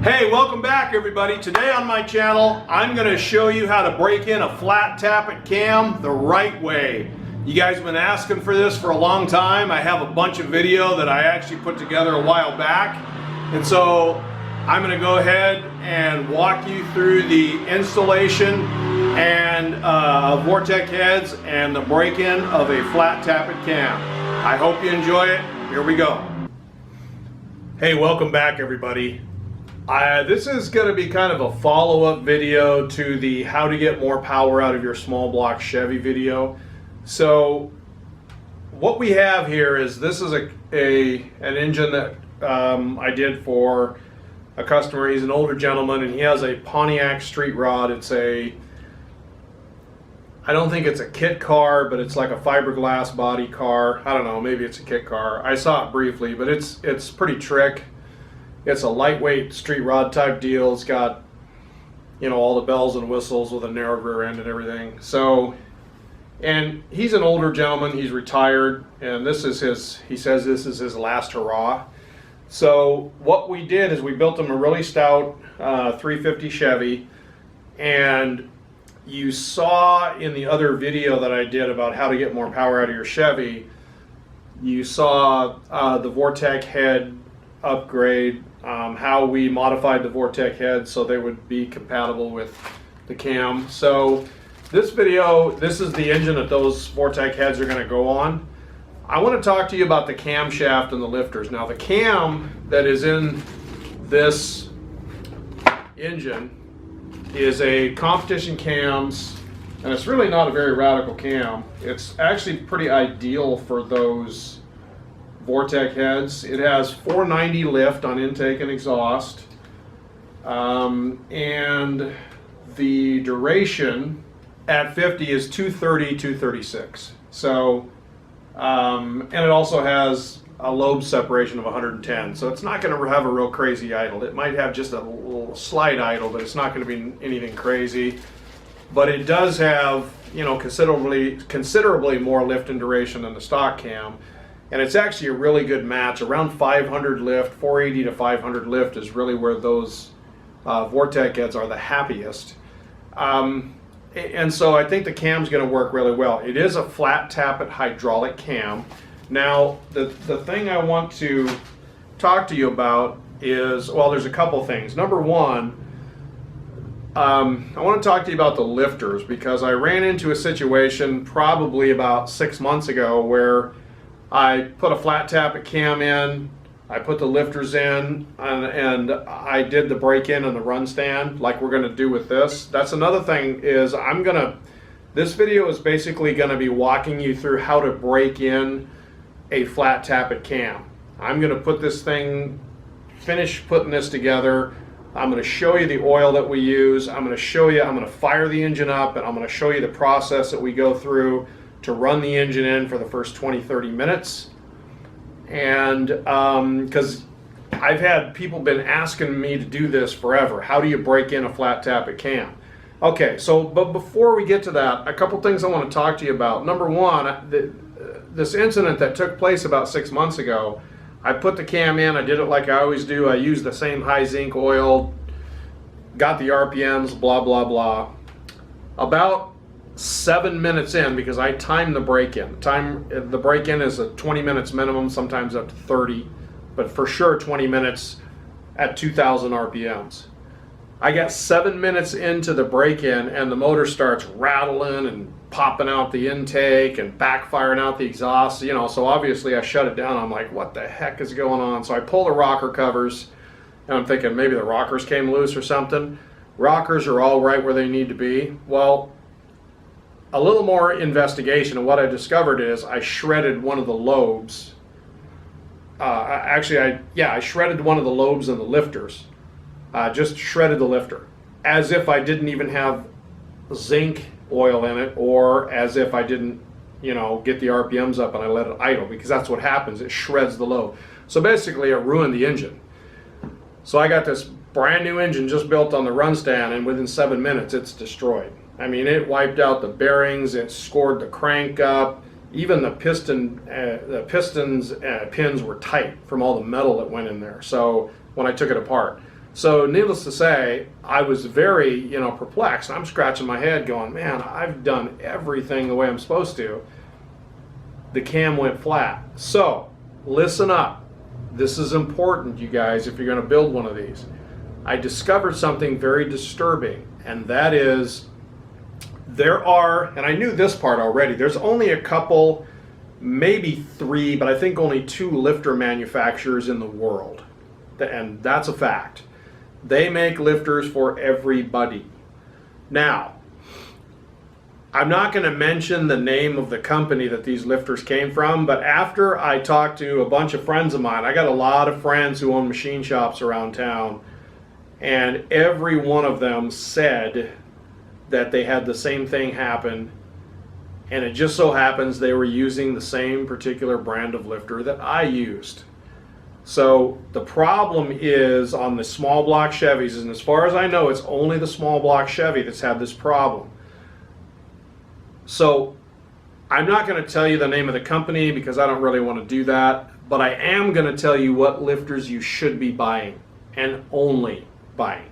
Hey, welcome back everybody. Today on my channel, I'm going to show you how to break in a flat tappet cam the right way. You guys have been asking for this for a long time. I have a bunch of video that I actually put together a while back. And so I'm going to go ahead and walk you through the installation and of Vortec heads and the break-in of a flat tappet cam. I hope you enjoy it. Here we go. Hey, welcome back everybody. This is going to be kind of a follow-up video to the how to get more power out of your small block Chevy video. So what we have here is this is an engine that I did for a customer. He's an older gentleman and he has a Pontiac street rod. It's I don't think it's a kit car, but it's like a fiberglass body car. I don't know, maybe it's a kit car. I saw it briefly, but it's pretty trick. It's a lightweight street rod type deal. It's got, you know, all the bells and whistles with a narrow rear end and everything. So, and he's an older gentleman. He's retired, and this is his. He says this is his last hurrah. So what we did is we built him a really stout 350 Chevy, and you saw in the other video that I did about how to get more power out of your Chevy, you saw the Vortec head upgrade, how we modified the Vortec head so they would be compatible with the cam. So this video, this is the engine that those Vortec heads are going to go on. I want to talk to you about the camshaft and the lifters. Now the cam that is in this engine is a competition cams, and it's really not a very radical cam. It's actually pretty ideal for those Vortec heads. It has 490 lift on intake and exhaust, and the duration at 50 is 230, 236. So, and it also has a lobe separation of 110. So it's not going to have a real crazy idle. It might have just a little slight idle, but it's not going to be anything crazy. But it does have, you know, considerably more lift and duration than the stock cam. And it's actually a really good match. Around 500 lift, 480 to 500 lift is really where those Vortec heads are the happiest. And so I think the cam's going to work really well. It is a flat tappet hydraulic cam. Now, the thing I want to talk to you about is, well, there's a couple things. Number one, I want to talk to you about the lifters, because I ran into a situation probably about 6 months ago where I put a flat tappet cam in, I put the lifters in, and I did the break-in and the run stand like we're going to do with this. That's another thing is this video is basically going to be walking you through how to break in a flat tappet cam. I'm going to put this thing, finish putting this together. I'm going to show you the oil that we use. I'm going to fire the engine up, and I'm going to show you the process that we go through to run the engine in for the first 20-30 minutes. And because I've had people been asking me to do this forever. How do you break in a flat tappet cam? Okay, so but before we get to that, a couple things I want to talk to you about. Number one, this incident that took place about 6 months ago, I put the cam in, I did it like I always do. I used the same high zinc oil, got the RPMs, blah, blah, blah. About 7 minutes in, because I timed the break-in. The break-in is a 20 minutes minimum, sometimes up to 30, but for sure 20 minutes at 2,000 RPMs. I got 7 minutes into the break-in and the motor starts rattling and popping out the intake and backfiring out the exhaust, you know, so obviously I shut it down. I'm like, what the heck is going on? So I pull the rocker covers and I'm thinking maybe the rockers came loose or something. Rockers are all right where they need to be. Well, a little more investigation, and what I discovered is I shredded one of the lobes. I shredded one of the lobes in the lifters. Just shredded the lifter, as if I didn't even have zinc oil in it, or as if I didn't, you know, get the RPMs up and I let it idle, because that's what happens. It shreds the lobe. So basically, it ruined the engine. So I got this brand new engine just built on the run stand, and within 7 minutes, it's destroyed. I mean, it wiped out the bearings, it scored the crank up, even the pistons pins were tight from all the metal that went in there. So when I took it apart, So needless to say, I was very, perplexed. I'm scratching my head going, man, I've done everything the way I'm supposed to. The cam went flat. So listen up. This is important, you guys, if you're going to build one of these. I discovered something very disturbing, and that is there are, and I knew this part already, there's only a couple, maybe 3, but I think only 2 lifter manufacturers in the world. And that's a fact. They make lifters for everybody. Now, I'm not going to mention the name of the company that these lifters came from, but after I talked to a bunch of friends of mine, I got a lot of friends who own machine shops around town, and every one of them said that they had the same thing happen, and it just so happens they were using the same particular brand of lifter that I used. So the problem is on the small block Chevys, and as far as I know, it's only the small block Chevy that's had this problem. So I'm not going to tell you the name of the company because I don't really want to do that, but I am going to tell you what lifters you should be buying and only buying.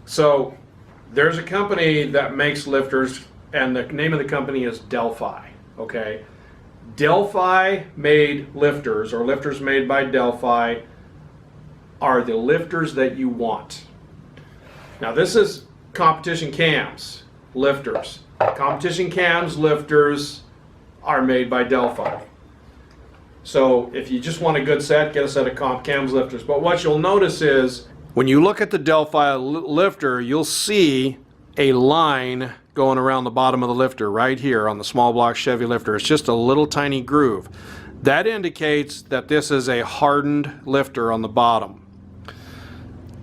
So there's a company that makes lifters, and the name of the company is Delphi, okay? Delphi made lifters, or lifters made by Delphi, are the lifters that you want. Now this is competition cams, lifters. Competition cams, lifters are made by Delphi. So if you just want a good set, get a set of comp cams lifters. But what you'll notice is, when you look at the Delphi lifter, you'll see a line going around the bottom of the lifter right here on the small block Chevy lifter. It's just a little tiny groove. That indicates that this is a hardened lifter on the bottom.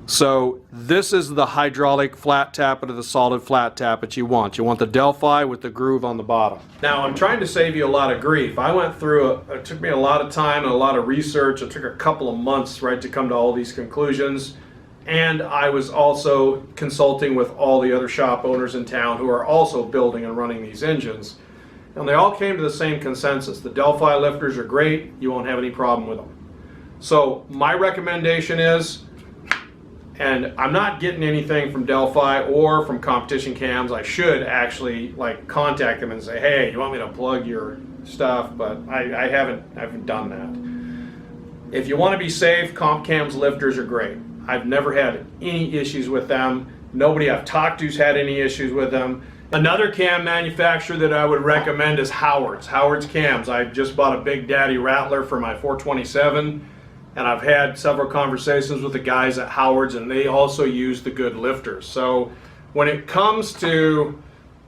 So this is the hydraulic flat tappet or the solid flat tappet you want. You want the Delphi with the groove on the bottom. Now I'm trying to save you a lot of grief. I went through, it took me a lot of time and a lot of research. It took a couple of months, right, to come to all these conclusions. And I was also consulting with all the other shop owners in town who are also building and running these engines. And they all came to the same consensus. The Delphi lifters are great. You won't have any problem with them. So my recommendation is, and I'm not getting anything from Delphi or from Competition Cams. I should actually contact them and say, hey, you want me to plug your stuff? But I haven't done that. If you want to be safe, Comp Cams lifters are great. I've never had any issues with them. Nobody I've talked to's had any issues with them. Another cam manufacturer that I would recommend is Howard's. Howard's Cams. I just bought a Big Daddy Rattler for my 427, and I've had several conversations with the guys at Howard's, and they also use the good lifters. So when it comes to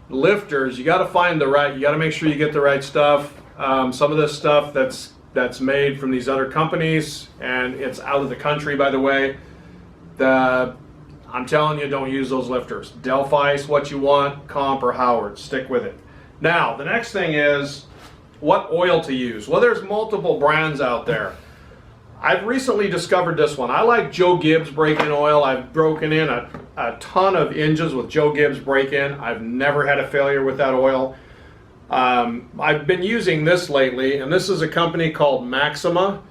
lifters, you got to find the right, you got to make sure you get the right stuff. Some of this stuff that's made from these other companies, and it's out of the country, by the way. I'm telling you, don't use those lifters. Delphi is what you want, Comp or Howard. Stick with it. Now, the next thing is what oil to use. Well, there's multiple brands out there. I've recently discovered this one. I like Joe Gibbs break-in oil. I've broken in a ton of engines with Joe Gibbs break-in. I've never had a failure with that oil. I've been using this lately, and this is a company called Maxima.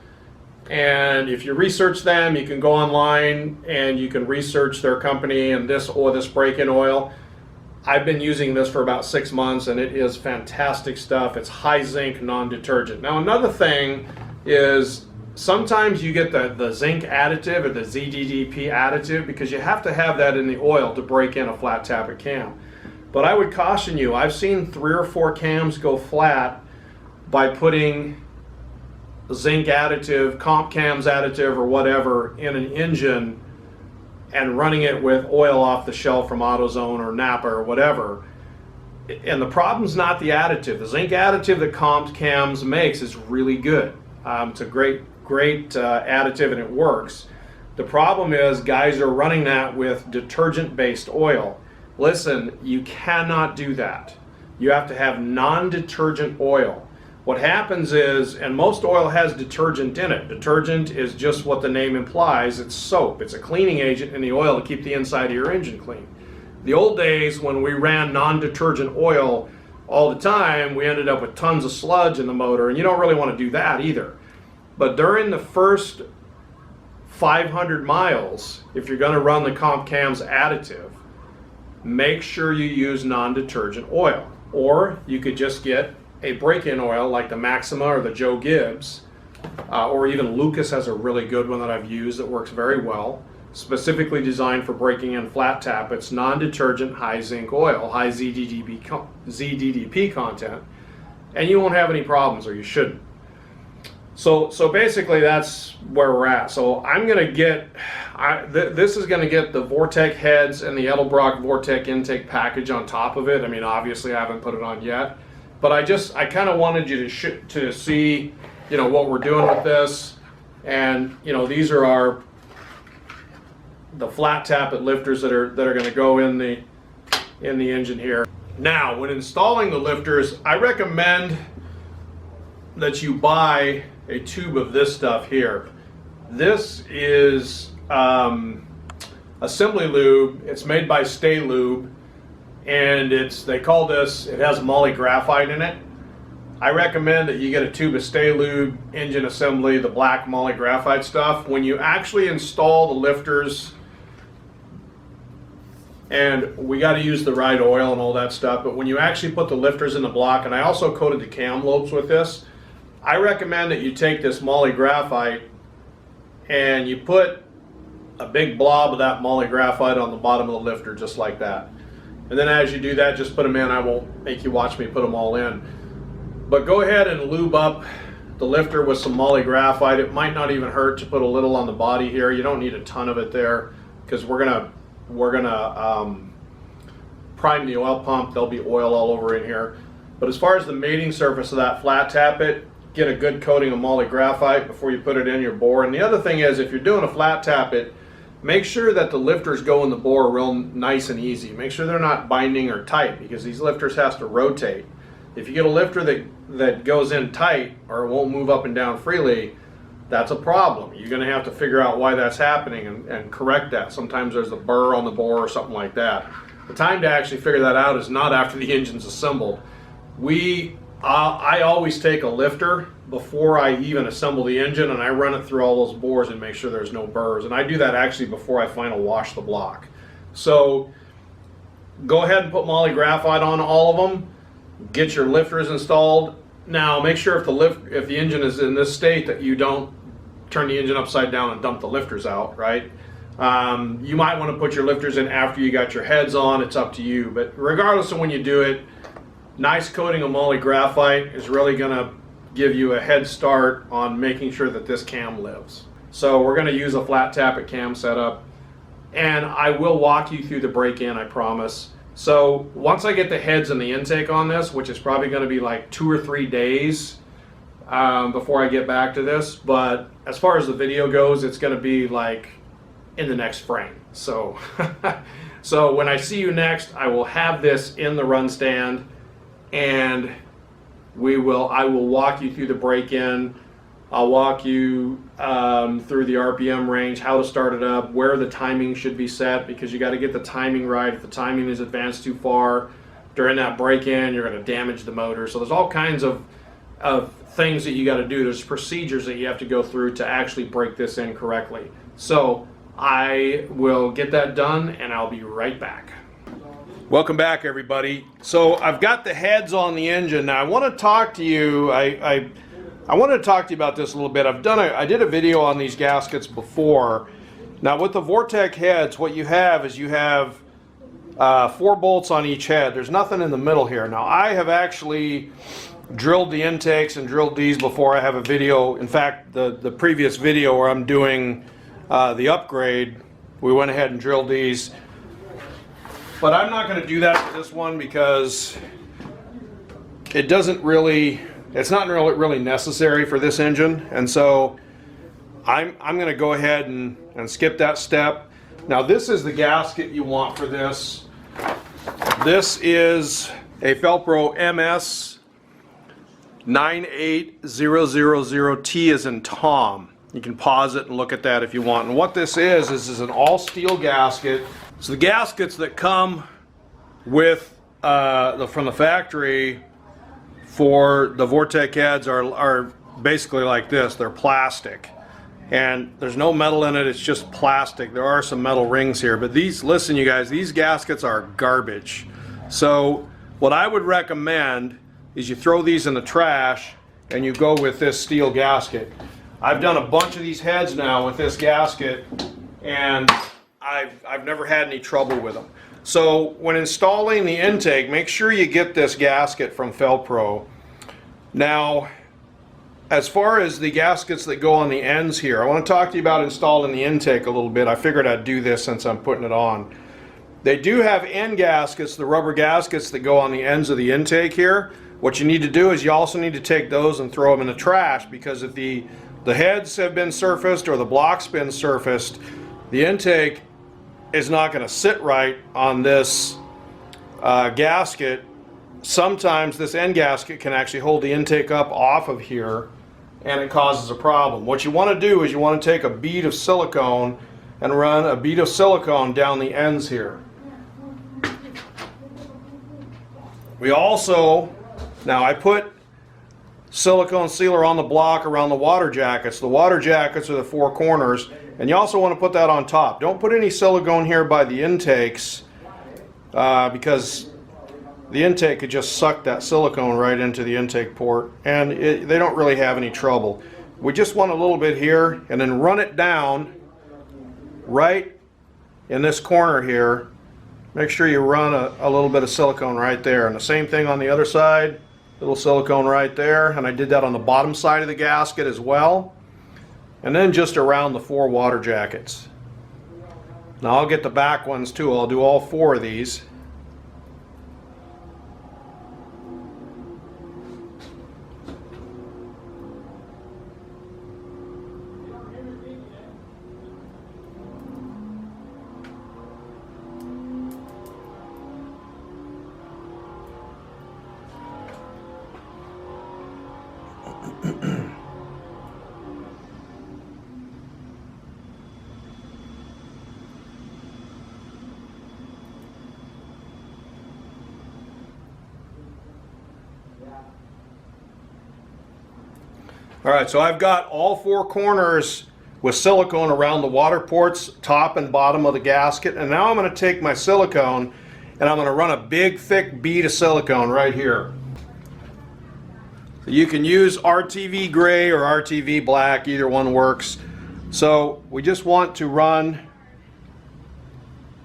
And if you research them, you can go online and you can research their company and this break-in oil. I've been using this for about 6 months, and it is fantastic stuff. It's high zinc, non-detergent. Now another thing is sometimes you get the zinc additive or the ZDDP additive because you have to have that in the oil to break in a flat tappet cam. But I would caution you, I've seen 3 or 4 cams go flat by putting zinc additive, Comp Cams additive or whatever in an engine and running it with oil off the shelf from AutoZone or Napa or whatever. And the problem's not the additive. The zinc additive that Comp Cams makes is really good. It's a great additive, and it works. The problem is guys are running that with detergent-based oil. Listen, you cannot do that. You have to have non-detergent oil. What happens is, and most oil has detergent in it. Detergent is just what the name implies. It's soap. It's a cleaning agent in the oil to keep the inside of your engine clean. The old days when we ran non-detergent oil all the time, we ended up with tons of sludge in the motor, and you don't really want to do that either. But during the first 500 miles, if you're going to run the comp cams additive, make sure you use non-detergent oil. Or you could just get a break-in oil like the Maxima or the Joe Gibbs, or even Lucas has a really good one that I've used that works very well, specifically designed for breaking in flat tappets, non-detergent, high zinc oil, high ZDDP content, and you won't have any problems, or you shouldn't. So basically that's where we're at. So I'm going to get, this is going to get the Vortec heads and the Edelbrock Vortec intake package on top of it. I mean, obviously I haven't put it on yet, but I kind of wanted you to see, you know, what we're doing with this. And, you know, these are the flat tappet lifters that are going to go in the engine here. Now, when installing the lifters, I recommend that you buy a tube of this stuff here. This is assembly lube. It's made by Stay Lube, and they call this, it has Mahle graphite in it. I recommend that you get a tube of Stay Lube engine assembly, the black Mahle graphite stuff. When you actually install the lifters, and we got to use the right oil and all that stuff, but when you actually put the lifters in the block, and I also coated the cam lobes with this, I recommend that you take this Mahle graphite and you put a big blob of that Mahle graphite on the bottom of the lifter, just like that. And then as you do that, just put them in. I won't make you watch me put them all in. But go ahead and lube up the lifter with some Mahle graphite. It might not even hurt to put a little on the body here. You don't need a ton of it there, because we're gonna prime the oil pump. There'll be oil all over in here. But as far as the mating surface of that flat tappet, get a good coating of Mahle graphite before you put it in your bore. And the other thing is, if you're doing a flat tappet, make sure that the lifters go in the bore real nice and easy. Make sure they're not binding or tight, because these lifters has to rotate. If you get a lifter that goes in tight or won't move up and down freely, that's a problem. You're going to have to figure out why that's happening and correct that. Sometimes there's a burr on the bore or something like that. The time to actually figure that out is not after the engine's assembled. I always take a lifter before I even assemble the engine, and I run it through all those bores and make sure there's no burrs. And I do that actually before I final wash the block. So go ahead and put Mahle graphite on all of them. Get your lifters installed. Now make sure if the engine is in this state that you don't turn the engine upside down and dump the lifters out, right? You might want to put your lifters in after you got your heads on. It's up to you. But regardless of when you do it, nice coating of Mahle graphite is really going to give you a head start on making sure that this cam lives. So we're going to use a flat tappet cam setup, and I will walk you through the break-in, I promise. So once I get the heads and the intake on this, which is probably going to be like 2 or 3 days before I get back to this, but as far as the video goes, it's going to be like in the next frame. So so when I see you next, I will have this in the run stand, and I will walk you through the break-in. I'll walk you through the RPM range, how to start it up, where the timing should be set, because you got to get the timing right. If the timing is advanced too far during that break-in, you're going to damage the motor. So there's all kinds of things that you got to do. There's procedures that you have to go through to actually break this in correctly. So I will get that done, and I'll be right back. Welcome back, everybody. So I've got the heads on the engine. Now I want to talk to you. I wanted to talk to you about this a little bit. I did a video on these gaskets before. Now with the Vortec heads, what you have is 4 bolts on each head. There's nothing in the middle here. Now I have actually drilled the intakes and drilled these before. I have a video. In fact, the previous video where I'm doing the upgrade, we went ahead and drilled these. But I'm not going to do that with this one, because it's not really necessary for this engine. And so I'm going to go ahead and skip that step. Now this is the gasket you want for this. This is a Felpro MS 98000T as in Tom. You can pause it and look at that if you want. And what this is an all steel gasket. So the gaskets that come with from the factory for the Vortec heads are basically like this. They're plastic, and there's no metal in it, it's just plastic. There are some metal rings here, but these, listen you guys, these gaskets are garbage. So what I would recommend is you throw these in the trash and you go with this steel gasket. I've done a bunch of these heads now with this gasket, and I've never had any trouble with them. So when installing the intake, make sure you get this gasket from Felpro. Now, as far as the gaskets that go on the ends here, I want to talk to you about installing the intake a little bit. I figured I'd do this since I'm putting it on. They do have end gaskets, the rubber gaskets that go on the ends of the intake here. What you need to do is you also need to take those and throw them in the trash, because if the heads have been surfaced or the block's been surfaced, the intake is not going to sit right on this gasket. Sometimes this end gasket can actually hold the intake up off of here, and it causes a problem. What you want to do is you want to take a bead of silicone and run a bead of silicone down the ends here. We also, now I put silicone sealer on the block around the water jackets. The water jackets are the four corners, and you also want to put that on top. Don't put any silicone here by the intakes, because the intake could just suck that silicone right into the intake port, and they don't really have any trouble. We just want a little bit here, and then run it down right in this corner here. Make sure you run a little bit of silicone right there, and the same thing on the other side. Little silicone right there, and I did that on the bottom side of the gasket as well, and then just around the four water jackets. Now I'll get the back ones too. I'll do all four of these. Alright, so I've got all four corners with silicone around the water ports, top and bottom of the gasket, and now I'm going to take my silicone and I'm going to run a big thick bead of silicone right here. So you can use RTV gray or RTV black, either one works. So we just want to run,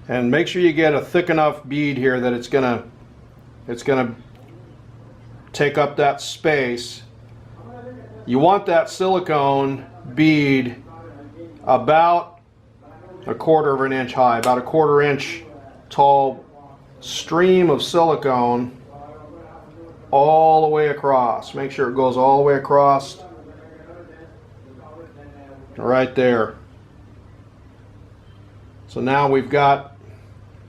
and make sure you get a thick enough bead here that it's gonna take up that space. You want that silicone bead about a quarter of an inch high, about a quarter inch tall stream of silicone all the way across. Make sure it goes all the way across right there. So now we've got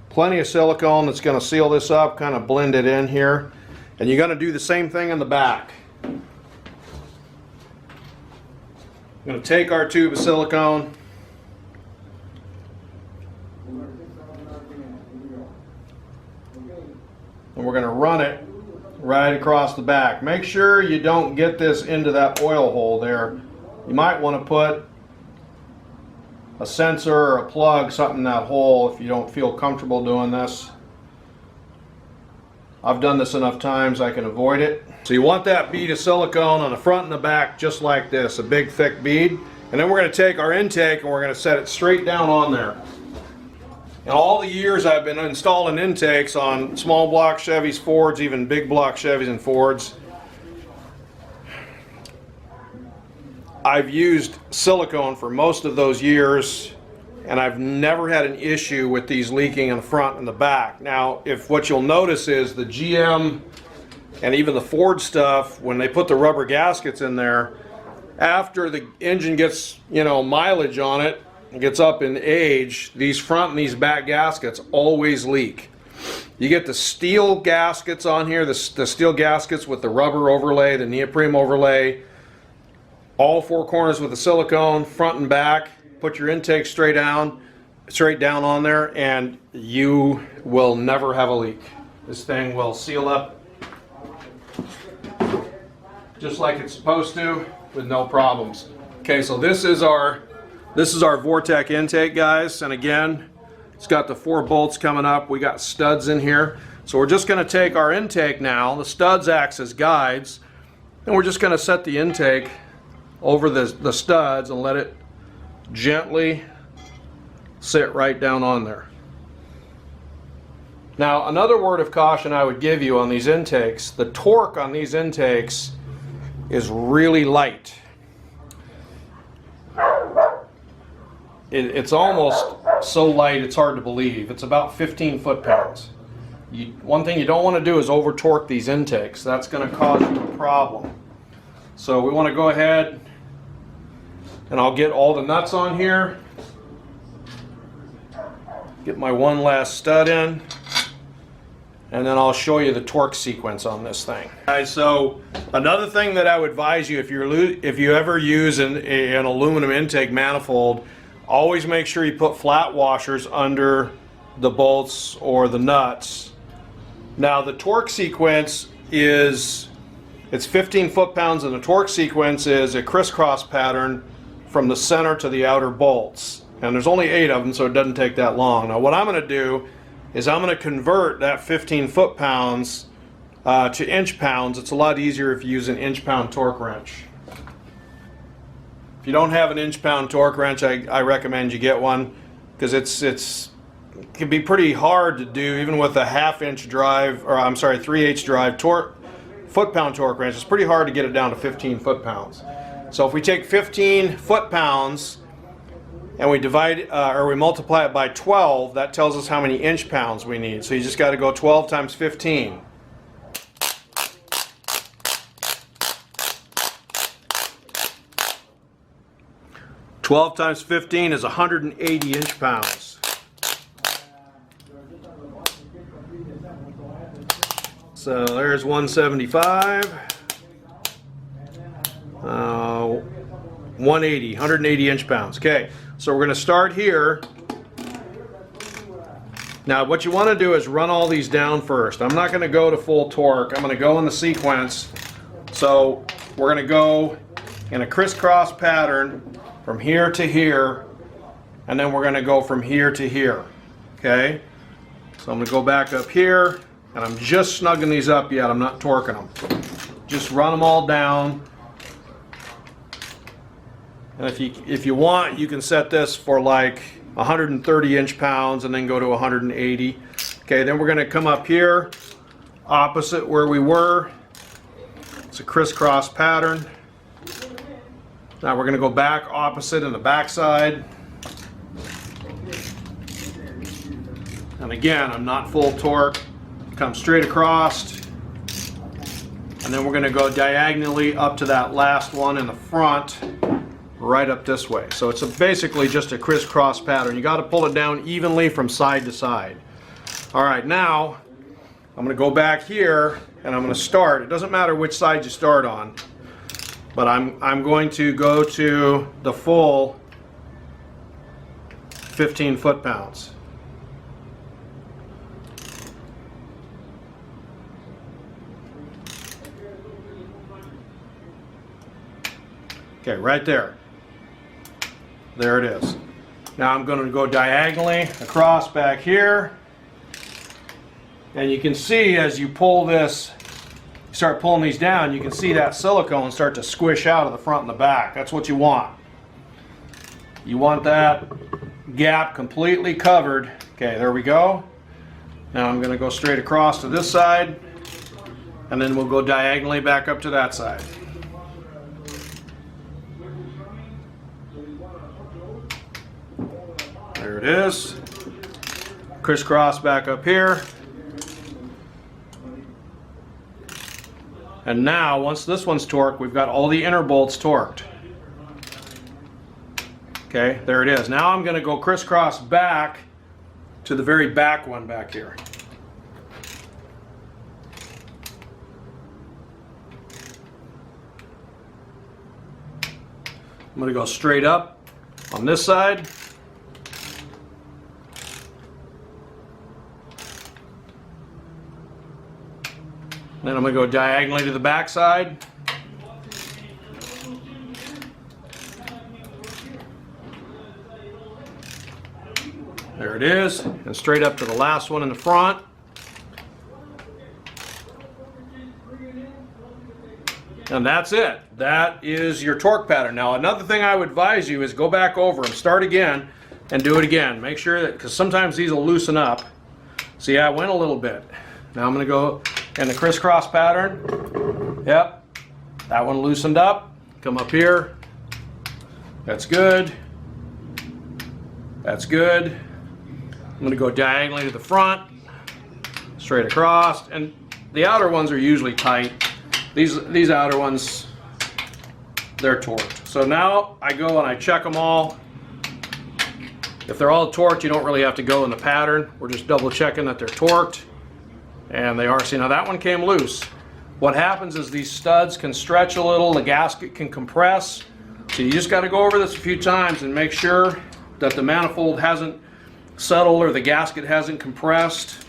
plenty of silicone that's going to seal this up, kind of blend it in here. And you're going to do the same thing in the back. I'm going to take our tube of silicone, and we're going to run it right across the back. Make sure you don't get this into that oil hole there. You might want to put a sensor or a plug, something in that hole, if you don't feel comfortable doing this. I've done this enough times I can avoid it. So you want that bead of silicone on the front and the back just like this, a big thick bead. And then we're going to take our intake and we're going to set it straight down on there. In all the years I've been installing intakes on small block Chevys, Fords, even big block Chevys and Fords, I've used silicone for most of those years, and I've never had an issue with these leaking in the front and the back. Now, if what you'll notice is the GM and even the Ford stuff, when they put the rubber gaskets in there, after the engine gets, mileage on it, and gets up in age, these front and these back gaskets always leak. You get the steel gaskets on here, the steel gaskets with the rubber overlay, the neoprene overlay, all four corners with the silicone, front and back. Put your intake straight down on there, and you will never have a leak. This thing will seal up just like it's supposed to with no problems. Okay, so this is our This is our Vortec intake, guys, and again, it's got the 4 bolts coming up. We got studs in here. So we're just going to take our intake now. The studs acts as guides, and we're just going to set the intake over the studs and let it gently sit right down on there. Now, another word of caution I would give you on these intakes, the torque on these intakes is really light. It's almost so light it's hard to believe. It's about 15 foot-pounds. One thing you don't want to do is over torque these intakes. That's going to cause you a problem. So we want to go ahead and I'll get all the nuts on here. Get my one last stud in. And then I'll show you the torque sequence on this thing. Guys, so another thing that I would advise you if you ever use an aluminum intake manifold, always make sure you put flat washers under the bolts or the nuts. Now the torque sequence it's 15 foot-pounds, and the torque sequence is a crisscross pattern from the center to the outer bolts. And there's only 8 of them, so it doesn't take that long. Now what I'm going to do is I'm going to convert that 15 foot-pounds to inch-pounds. It's a lot easier if you use an inch-pound torque wrench. If you don't have an inch-pound torque wrench, I recommend you get one, because it can be pretty hard to do even with a 1/2-inch drive, or I'm sorry, 3/8 drive foot-pound torque wrench. It's pretty hard to get it down to 15 foot-pounds. So if we take 15 foot-pounds and we divide or we multiply it by 12, that tells us how many inch-pounds we need. So you just got to go 12 times 15. Twelve times 15 is 180 inch-pounds. So there's 175. 180 inch-pounds. Okay, so we're going to start here. Now what you want to do is run all these down first. I'm not going to go to full torque. I'm going to go in the sequence. So we're going to go in a crisscross pattern from here to here, and then we're going to go from here to here. Okay, so I'm going to go back up here, and I'm just snugging these up yet. I'm not torquing them. Just run them all down. And if you want, you can set this for like 130 inch-pounds and then go to 180. Okay, then we're going to come up here, opposite where we were. It's a crisscross pattern. Now we're going to go back opposite in the back side. And again, I'm not full torque. Come straight across. And then we're going to go diagonally up to that last one in the front, right up this way. So it's basically just a crisscross pattern. You got to pull it down evenly from side to side. All right, now I'm going to go back here and I'm going to start. It doesn't matter which side you start on, but I'm going to go to the full 15 foot-pounds. Okay, right there. There it is. Now I'm going to go diagonally across back here. And you can see as you pull this, start pulling these down, you can see that silicone start to squish out of the front and the back. That's what you want. You want that gap completely covered. Okay, there we go. Now I'm going to go straight across to this side, and then we'll go diagonally back up to that side. There it is. Crisscross back up here. And now, once this one's torqued, we've got all the inner bolts torqued. Okay, there it is. Now I'm going to go crisscross back to the very back one back here. I'm going to go straight up on this side. Then I'm going to go diagonally to the back side. it is, and straight up to the last one in the front. And that's it. That is your torque pattern. Now, another thing I would advise you is go back over them, start again, and do it again. Make sure that, because sometimes these will loosen up. See, I went a little bit. Now I'm going to go in the crisscross pattern. Yep, that one loosened up. Come up here. That's good. That's good. I'm going to go diagonally to the front, straight across, and the outer ones are usually tight. These outer ones, they're torqued. So now I go and I check them all. If they're all torqued, you don't really have to go in the pattern. We're just double checking that they're torqued, and they are. See, now that one came loose. What happens is these studs can stretch a little, the gasket can compress. So you just got to go over this a few times and make sure that the manifold hasn't settled or the gasket hasn't compressed.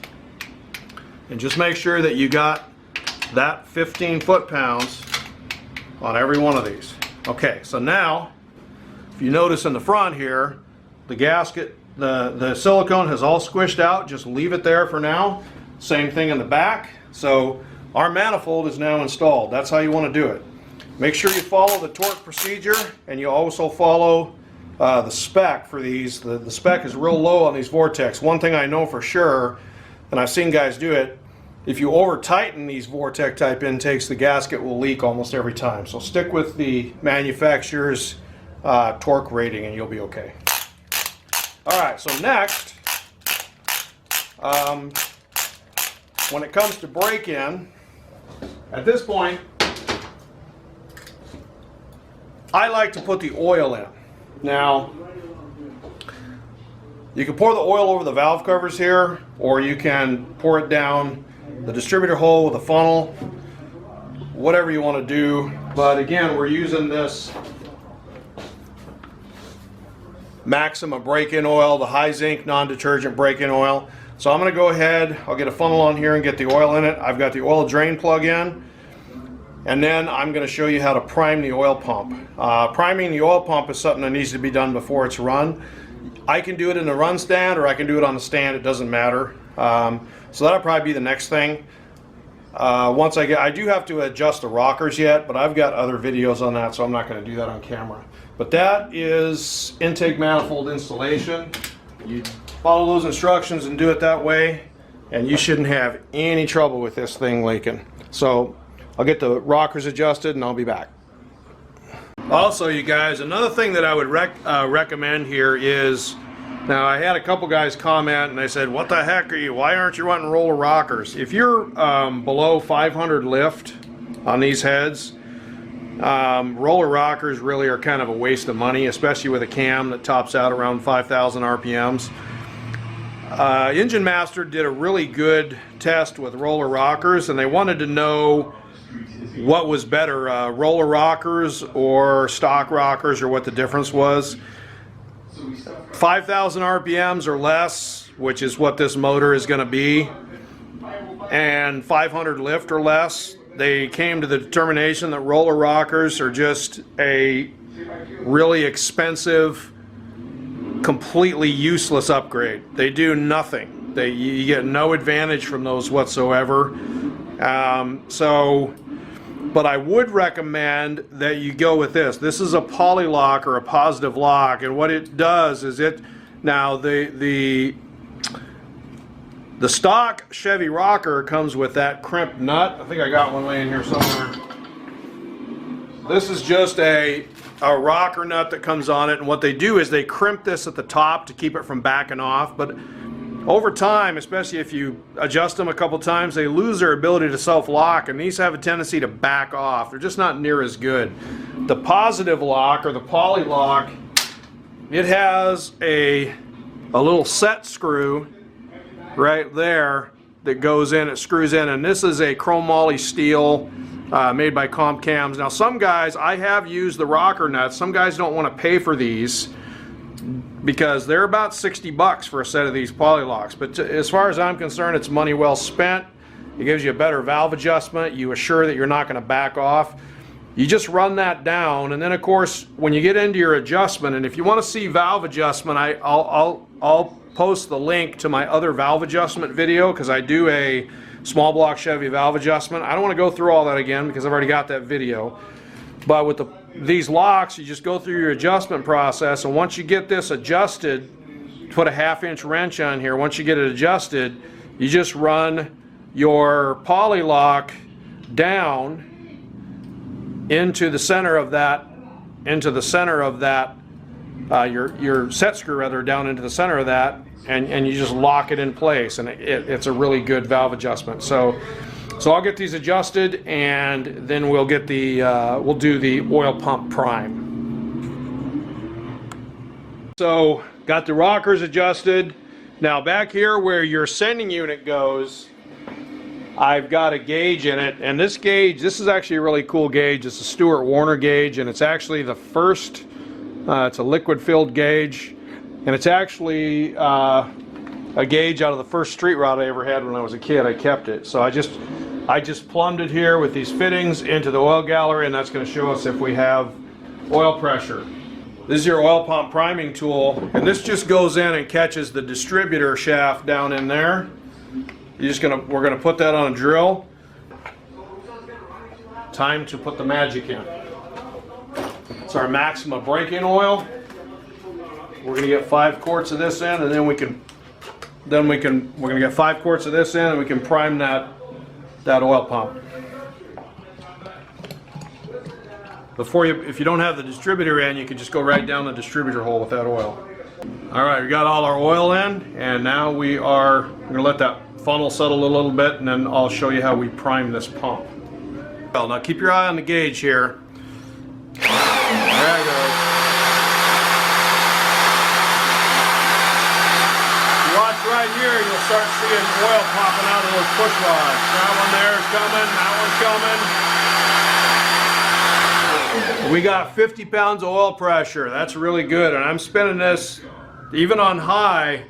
And just make sure that you got that 15 foot-pounds on every one of these. Okay, so now, if you notice in the front here, the gasket, the silicone has all squished out. Just leave it there for now. Same thing in the back. So our manifold is now installed. That's how you want to do it. Make sure you follow the torque procedure, and you also follow the spec for these. The spec is real low on these Vortex. One thing I know for sure, and I've seen guys do it, if you over tighten these Vortex type intakes, the gasket will leak almost every time. So stick with the manufacturer's torque rating and you'll be okay. Alright, so next, when it comes to break-in, at this point, I like to put the oil in. Now, you can pour the oil over the valve covers here, or you can pour it down the distributor hole with a funnel, whatever you want to do. But again, we're using this Maxima break-in oil, the high zinc non-detergent break-in oil. So I'm going to go ahead, I'll get a funnel on here and get the oil in it. I've got the oil drain plug in, and then I'm going to show you how to prime the oil pump. Priming the oil pump is something that needs to be done before it's run. I can do it in the run stand, or I can do it on the stand, it doesn't matter. So that'll probably be the next thing. I do have to adjust the rockers yet, but I've got other videos on that, so I'm not going to do that on camera. But that is intake manifold installation. You follow those instructions and do it that way, and you shouldn't have any trouble with this thing leaking. So I'll get the rockers adjusted and I'll be back. Also, you guys, another thing that I would recommend here is, now I had a couple guys comment and they said, what the heck are you, why aren't you running roller rockers? If you're below 500 lift on these heads, roller rockers really are kind of a waste of money, especially with a cam that tops out around 5,000 RPMs. Engine Master did a really good test with roller rockers, and they wanted to know what was better, roller rockers or stock rockers, or what the difference was. 5,000 RPMs or less, which is what this motor is going to be, and 500 lift or less, they came to the determination that roller rockers are just a really expensive, completely useless upgrade. They do nothing. You get no advantage from those whatsoever. But I would recommend that you go with this. This is a poly lock, or a positive lock, and what it does is now the stock Chevy rocker comes with that crimped nut. I think I got one laying here somewhere. This is just a rocker nut that comes on it, and what they do is they crimp this at the top to keep it from backing off. But over time, especially if you adjust them a couple times, they lose their ability to self-lock, and these have a tendency to back off. They're just not near as good. The positive lock, or the poly lock, it has a little set screw right there that goes in, it screws in, and this is a chromoly steel made by Comp Cams. Now some guys, I have used the rocker nuts, some guys don't want to pay for these because they're about 60 bucks for a set of these poly locks, but as far as I'm concerned, it's money well spent. It gives you a better valve adjustment, you assure that you're not going to back off. You just run that down, and then of course when you get into your adjustment, and if you want to see valve adjustment, I'll post the link to my other valve adjustment video, because I do a small block Chevy valve adjustment. I don't want to go through all that again because I've already got that video. But with these locks, you just go through your adjustment process, and once you get this adjusted, put a 1/2-inch wrench on here. Once you get it adjusted, you just run your poly lock down into the center of that, your set screw rather, down into the center of that, and you just lock it in place, and it's a really good valve adjustment. So I'll get these adjusted, and then we'll get we'll do the oil pump prime. So got the rockers adjusted. Now back here where your sending unit goes, I've got a gauge in it, and this gauge, this is actually a really cool gauge. It's a Stewart Warner gauge, and it's actually the first, it's a liquid filled gauge, and it's actually a gauge out of the first street rod I ever had when I was a kid. I kept it. So I just plumbed it here with these fittings into the oil gallery, and that's going to show us if we have oil pressure. This is your oil pump priming tool, and this just goes in and catches the distributor shaft down in there. We're gonna put that on a drill. Time to put the magic in. It's our Maxima break-in oil. We're gonna get 5 quarts of this in, and then we're gonna get 5 quarts of this in, and we can prime that oil pump. If you don't have the distributor in, you can just go right down the distributor hole with that oil. All right, we got all our oil in, and now we're gonna let that funnel settle a little bit, and then I'll show you how we prime this pump. Well, now keep your eye on the gauge here. There it goes. You watch right here, you'll start seeing oil popping out of those push rods. That one there is coming, that one's coming. We got 50 pounds of oil pressure. That's really good, and I'm spinning this even on high.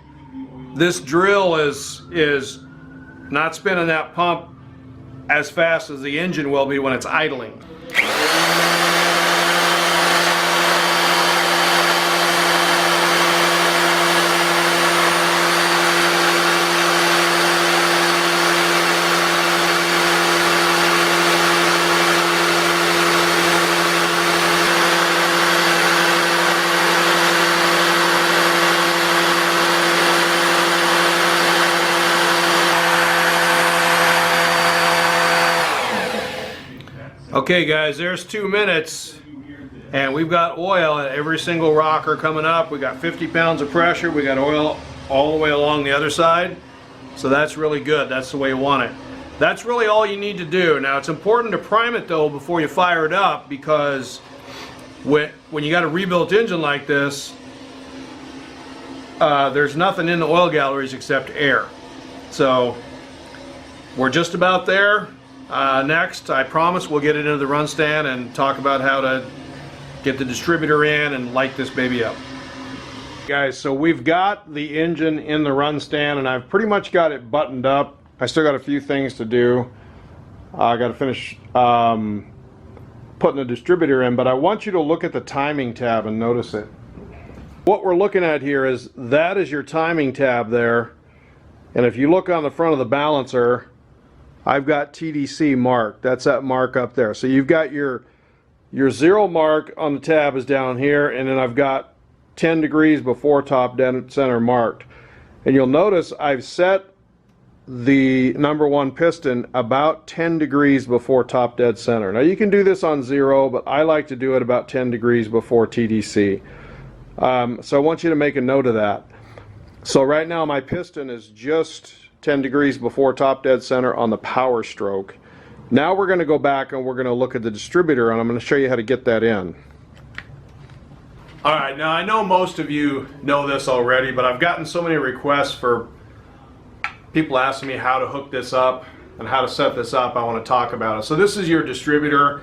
This drill is not spinning that pump as fast as the engine will be when it's idling. Okay guys, there's 2 minutes, and we've got oil at every single rocker coming up. We got 50 pounds of pressure. We got oil all the way along the other side. So that's really good. That's the way you want it. That's really all you need to do. Now it's important to prime it though before you fire it up, because when you got a rebuilt engine like this, there's nothing in the oil galleries except air. So we're just about there. Next, I promise we'll get it into the run stand and talk about how to get the distributor in and light this baby up. Guys, so we've got the engine in the run stand, and I've pretty much got it buttoned up. I still got a few things to do. I got to finish putting the distributor in, but I want you to look at the timing tab and notice it. What we're looking at here is that is your timing tab there, and if you look on the front of the balancer, I've got TDC marked. That's that mark up there. So you've got your 0 mark on the tab is down here, and then I've got 10 degrees before top dead center marked. And you'll notice I've set the #1 piston about 10 degrees before top dead center. Now you can do this on 0, but I like to do it about 10 degrees before TDC. So I want you to make a note of that. So right now my piston is just 10 degrees before top dead center on the power stroke. Now we're going to go back and we're going to look at the distributor, and I'm going to show you how to get that in. Alright, now I know most of you know this already, but I've gotten so many requests for people asking me how to hook this up and how to set this up. I want to talk about it. So this is your distributor.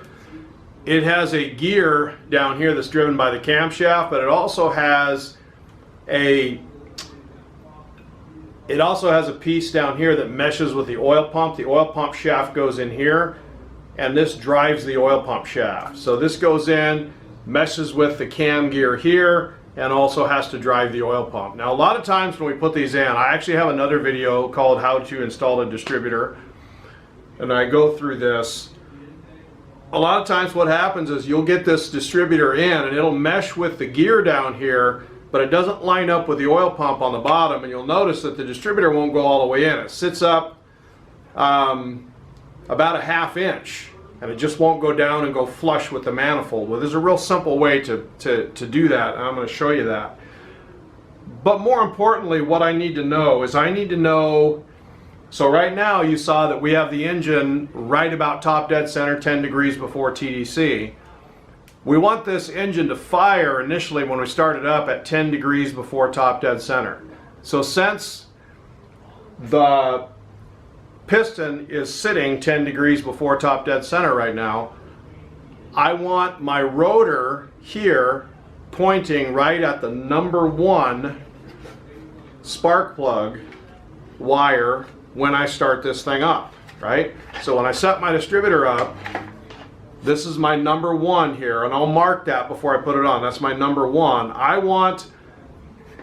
It has a gear down here that's driven by the camshaft, but it also has a piece down here that meshes with the oil pump. The oil pump shaft goes in here, and this drives the oil pump shaft. So this goes in, meshes with the cam gear here, and also has to drive the oil pump. Now, a lot of times when we put these in, I actually have another video called How to Install a Distributor, and I go through this. A lot of times what happens is you'll get this distributor in and it'll mesh with the gear down here, but it doesn't line up with the oil pump on the bottom, and you'll notice that the distributor won't go all the way in. It sits up about a ½ inch, and it just won't go down and go flush with the manifold. Well, there's a real simple way to do that, and I'm going to show you that. But more importantly, what I need to know is I need to know, so right now you saw that we have the engine right about top dead center, 10 degrees before TDC. We want this engine to fire initially when we start it up at 10 degrees before top dead center. So since the piston is sitting 10 degrees before top dead center right now, I want my rotor here pointing right at the number 1 spark plug wire when I start this thing up, right? So when I set my distributor up, this is my number 1 here, and I'll mark that before I put it on. That's my number 1. I want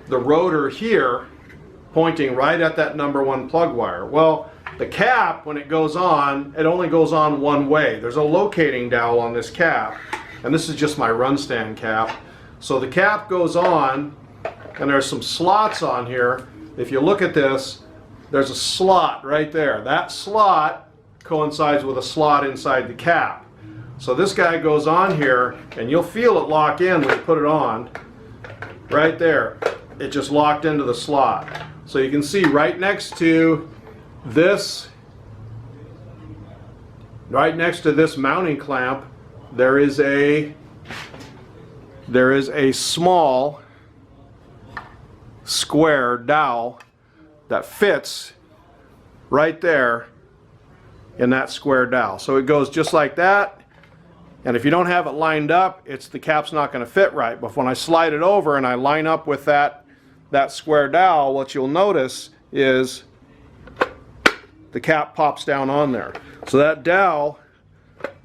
the rotor here pointing right at that number 1 plug wire. Well, the cap, when it goes on, it only goes on one way. There's a locating dowel on this cap, and this is just my run stand cap. So the cap goes on, and there's some slots on here. If you look at this, there's a slot right there. That slot coincides with a slot inside the cap. So this guy goes on here, and you'll feel it lock in when you put it on. Right there. It just locked into the slot. So you can see right next to this, right next to this mounting clamp, there is a small square dowel that fits right there in that square dowel. So it goes just like that, and if you don't have it lined up, the cap's not going to fit right. But when I slide it over and I line up with that square dowel, what you'll notice is the cap pops down on there. So that dowel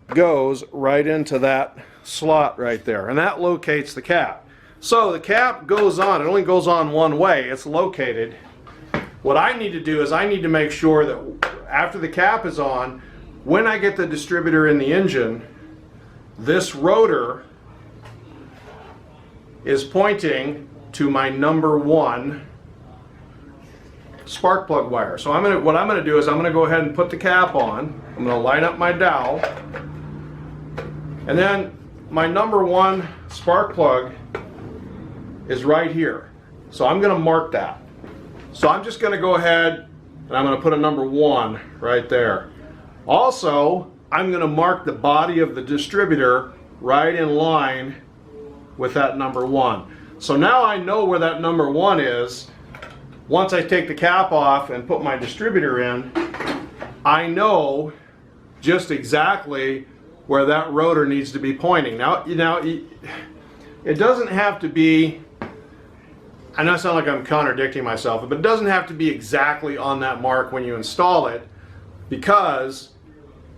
goes right into that slot right there, and that locates the cap. So the cap goes on, it only goes on one way, it's located. What I need to do is I need to make sure that after the cap is on, when I get the distributor in the engine, this rotor is pointing to my number 1 spark plug wire. So what I'm going to do is I'm going to go ahead and put the cap on. I'm going to line up my dowel, and then my number 1 spark plug is right here. So I'm going to mark that. So I'm just going to go ahead and I'm going to put a number 1 right there. Also, I'm going to mark the body of the distributor right in line with that number 1. So now I know where that number 1 is. Once I take the cap off and put my distributor in, I know just exactly where that rotor needs to be pointing. Now, it doesn't have to be, I know I sound like I'm contradicting myself, but it doesn't have to be exactly on that mark when you install it, because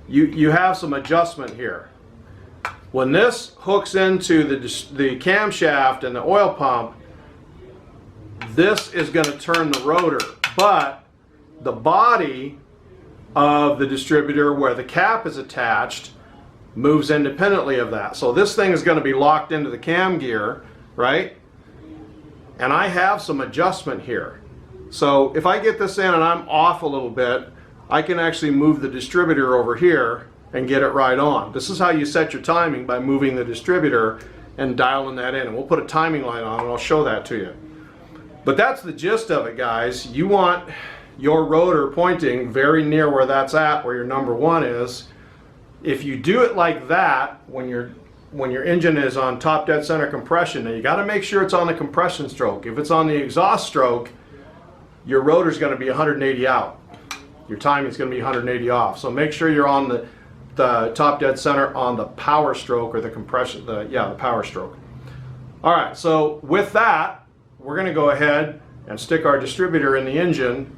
you have some adjustment here. When this hooks into the camshaft and the oil pump, this is going to turn the rotor, but the body of the distributor where the cap is attached moves independently of that. So this thing is going to be locked into the cam gear, right? And I have some adjustment here. So if I get this in and I'm off a little bit, I can actually move the distributor over here and get it right on. This is how you set your timing, by moving the distributor and dialing that in. And we'll put a timing line on and I'll show that to you. But that's the gist of it, guys. You want your rotor pointing very near where that's at, where your number 1 is. If you do it like that, when your engine is on top dead center compression, now you got to make sure it's on the compression stroke. If it's on the exhaust stroke, your rotor's going to be 180 out. Your timing's going to be 180 off. So make sure you're on the top dead center on the power stroke, or the compression, the power stroke. All right, so with that, we're going to go ahead and stick our distributor in the engine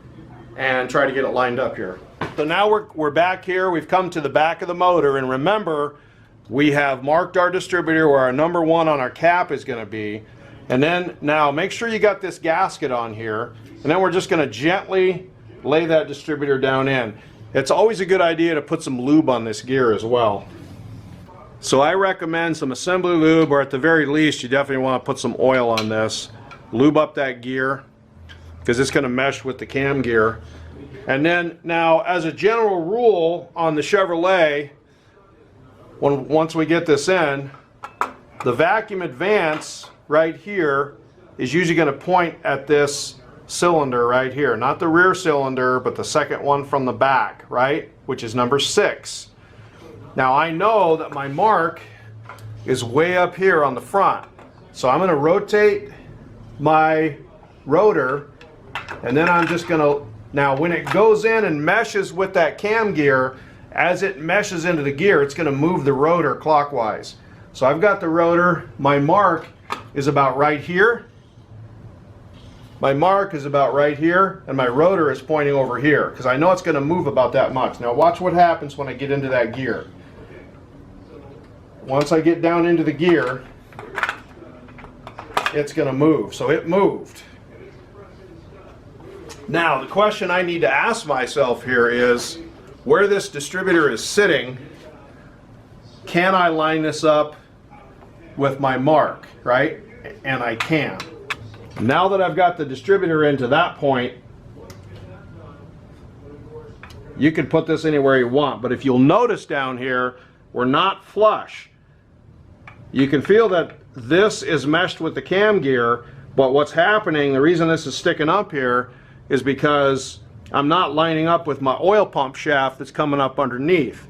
and try to get it lined up here. So now we're back here. We've come to the back of the motor, and remember, we have marked our distributor where our number 1 on our cap is going to be. And then now make sure you got this gasket on here, and then we're just going to gently lay that distributor down in. It's always a good idea to put some lube on this gear as well. So I recommend some assembly lube, or at the very least you definitely want to put some oil on this. Lube up that gear because it's going to mesh with the cam gear. And then now, as a general rule on the Chevrolet, once we get this in, the vacuum advance right here is usually going to point at this cylinder right here, not the rear cylinder, but the second one from the back, right, which is number 6. Now I know that my mark is way up here on the front, so I'm going to rotate my rotor, and then I'm just going to, now when it goes in and meshes with that cam gear, as it meshes into the gear, it's going to move the rotor clockwise. So I've got the rotor, my mark is about right here. My mark is about right here, and my rotor is pointing over here because I know it's going to move about that much. Now watch what happens when I get into that gear. Once I get down into the gear, it's going to move. So it moved. Now the question I need to ask myself here is, where this distributor is sitting, can I line this up with my mark, right? And I can. Now that I've got the distributor into that point, you can put this anywhere you want, but if you'll notice down here, we're not flush. You can feel that this is meshed with the cam gear, but what's happening, the reason this is sticking up here is because I'm not lining up with my oil pump shaft that's coming up underneath.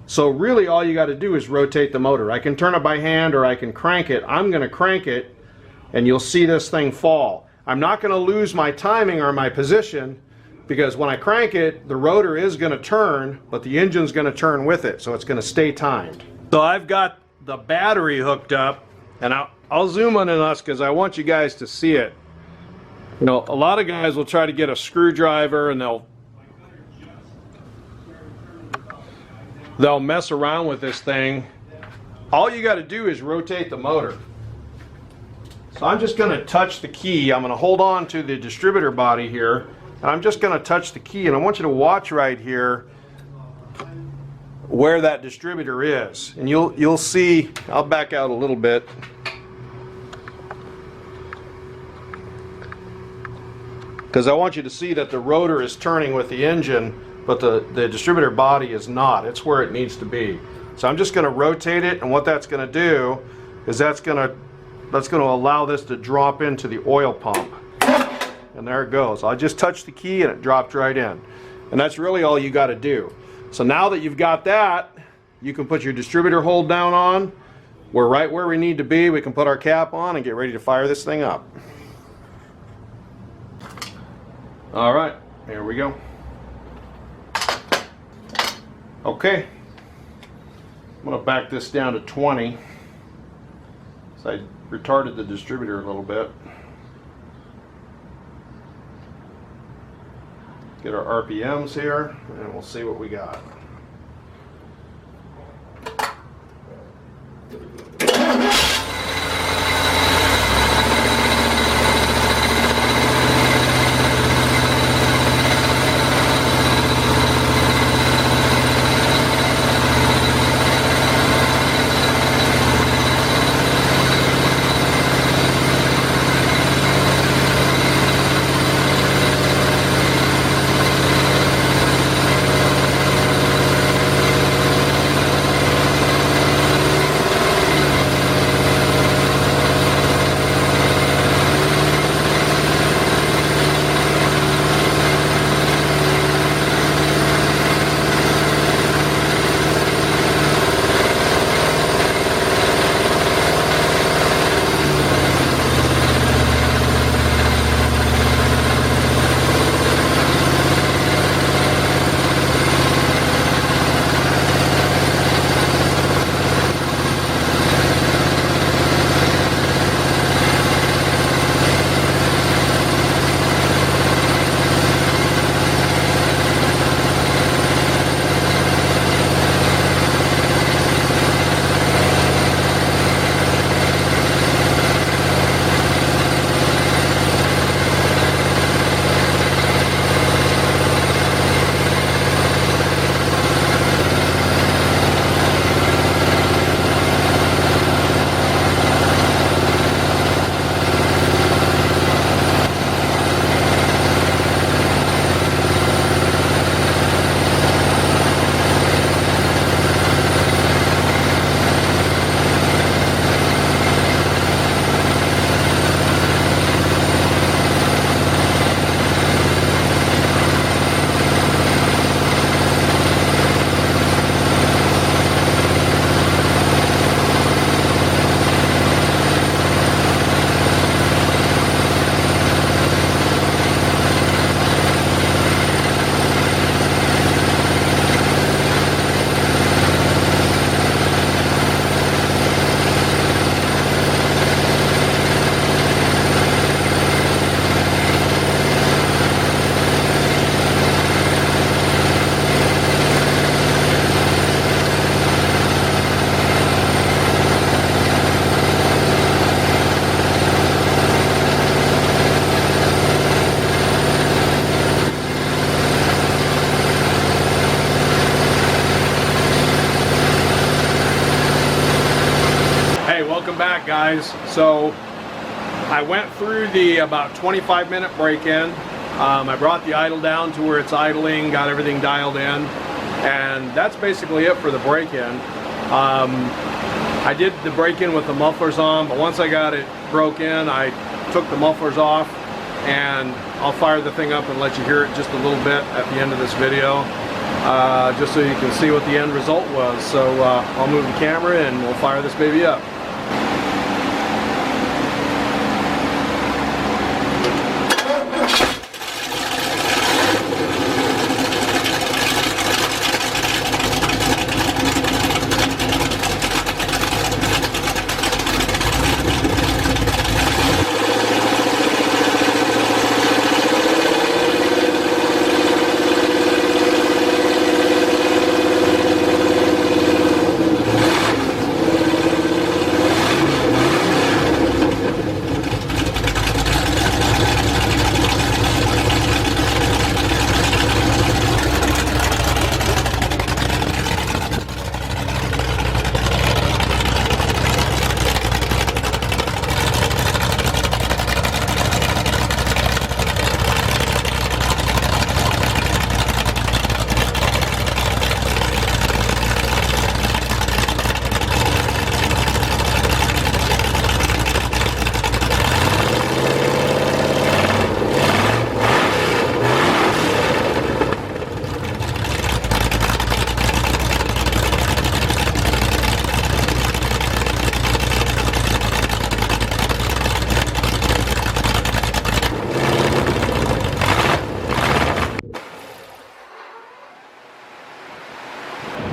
So really all you got to do is rotate the motor. I can turn it by hand or I can crank it. I'm going to crank it, and you'll see this thing fall. I'm not going to lose my timing or my position, because when I crank it, the rotor is going to turn, but the engine's going to turn with it, so it's going to stay timed. So I've got the battery hooked up, and I'll zoom in on us because I want you guys to see it. You know, a lot of guys will try to get a screwdriver and they'll mess around with this thing. All you got to do is rotate the motor. So I'm just going to touch the key. I'm going to hold on to the distributor body here, and I'm just going to touch the key, and I want you to watch right here where that distributor is, and you'll see. I'll back out a little bit. Because I want you to see that the rotor is turning with the engine, but the distributor body is not. It's where it needs to be. So I'm just going to rotate it, and what that's going to do is that's going to allow this to drop into the oil pump. And there it goes. I just touched the key and it dropped right in. And that's really all you got to do. So now that you've got that, you can put your distributor hold down on. We're right where we need to be. We can put our cap on and get ready to fire this thing up. All right, here we go. Okay, I'm going to back this down to 20. So I retarded the distributor a little bit. Get our RPMs here, and we'll see what we got. guys. So I went through the about 25-minute break-in. I brought the idle down to where it's idling, got everything dialed in, and that's basically it for the break-in. I did the break-in with the mufflers on, but once I got it broke in, I took the mufflers off, and I'll fire the thing up and let you hear it just a little bit at the end of this video, just so you can see what the end result was. So I'll move the camera and we'll fire this baby up.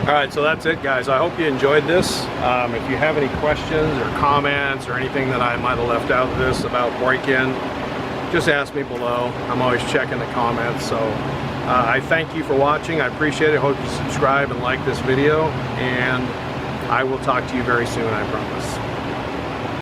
Alright, so that's it, guys. I hope you enjoyed this. If you have any questions or comments or anything that I might have left out of this about break-in, just ask me below. I'm always checking the comments. So I thank you for watching. I appreciate it. Hope you subscribe and like this video, and I will talk to you very soon, I promise.